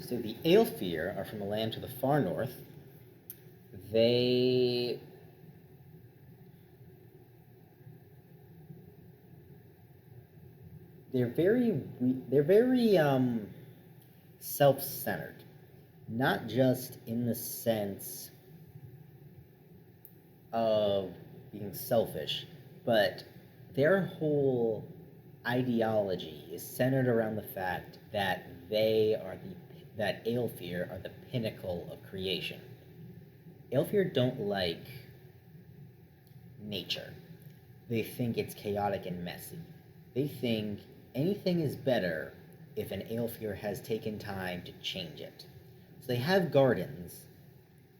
So the Aelfir are from a land to the far north. They they're very self-centered, not just in the sense of being selfish, but their whole ideology is centered around the fact that that Aelfir are the pinnacle of creation. Aelfir don't like nature. They think it's chaotic and messy. They think anything is better if an Aelfir has taken time to change it. So they have gardens,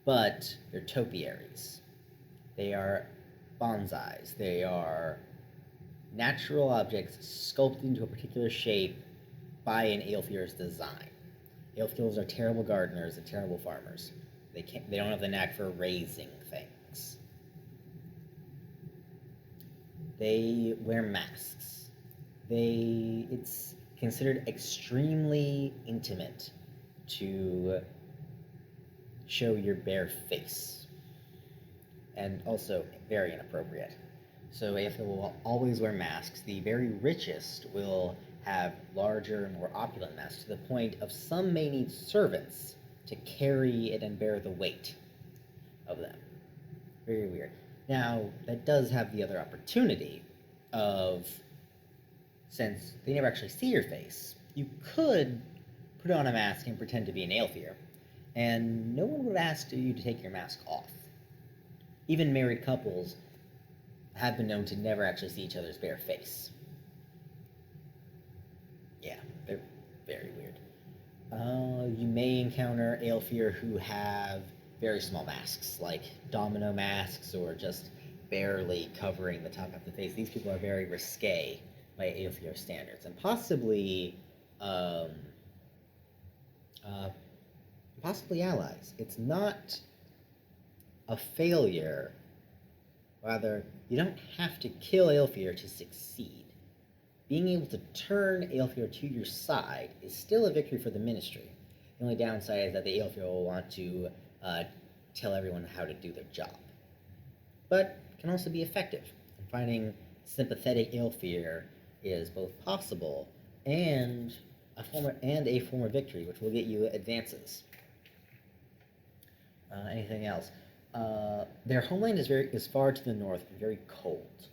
but they're topiaries. They are bonsais. They are natural objects sculpted into a particular shape by an Aelfir's design. Aelfirs are terrible gardeners and terrible farmers. They don't have the knack for raising things. They wear masks. It's considered extremely intimate to show your bare face, and also very inappropriate. So Aelfir will always wear masks. The very richest will have larger, more opulent masks, to the point of some may need servants to carry it and bear the weight of them. Very weird. Now, that does have the other opportunity of, since they never actually see your face, you could put on a mask and pretend to be an Aelfir, and no one would ask you to take your mask off. Even married couples have been known to never actually see each other's bare face. Yeah, they're very weird. You may encounter Aelfir who have very small masks, like domino masks or just barely covering the top of the face. These people are very risque by Aelfir standards, and possibly allies. It's not a failure. Rather, you don't have to kill Aelfir to succeed. Being able to turn Aelfir to your side is still a victory for the Ministry. The only downside is that the Aelfir will want to tell everyone how to do their job. But it can also be effective. And finding sympathetic Aelfir is both possible and a form of victory, which will get you advances. Anything else? Their homeland is far to the north and very cold.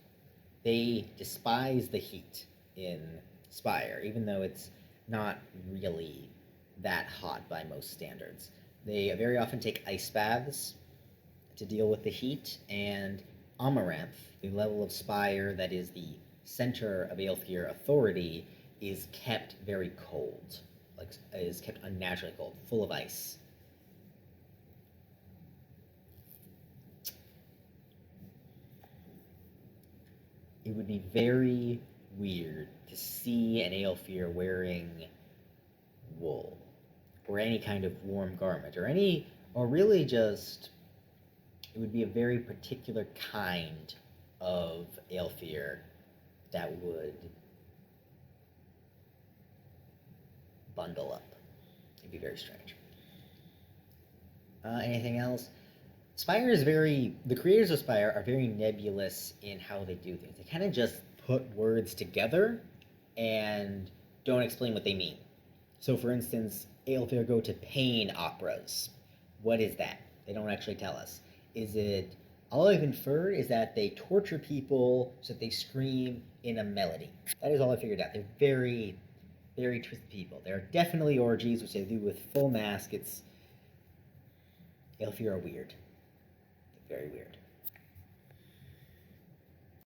They despise the heat in Spire, even though it's not really that hot by most standards. They very often take ice baths to deal with the heat, and Amaranth, the level of Spire that is the center of Aelfir authority, is kept very cold, is kept unnaturally cold, full of ice. It would be very weird to see an Aelfir wearing wool, or any kind of warm garment, or really just, it would be a very particular kind of Aelfir that would bundle up. It'd be very strange. Anything else? The creators of Spire are very nebulous in how they do things. They kind of just put words together and don't explain what they mean. So, for instance, Aelfir go to pain operas. What is that? They don't actually tell us. All I've inferred is that they torture people so that they scream in a melody. That is all I figured out. They're very, very twisted people. There are definitely orgies, which they do with full mask. Aelfir are weird. Very weird.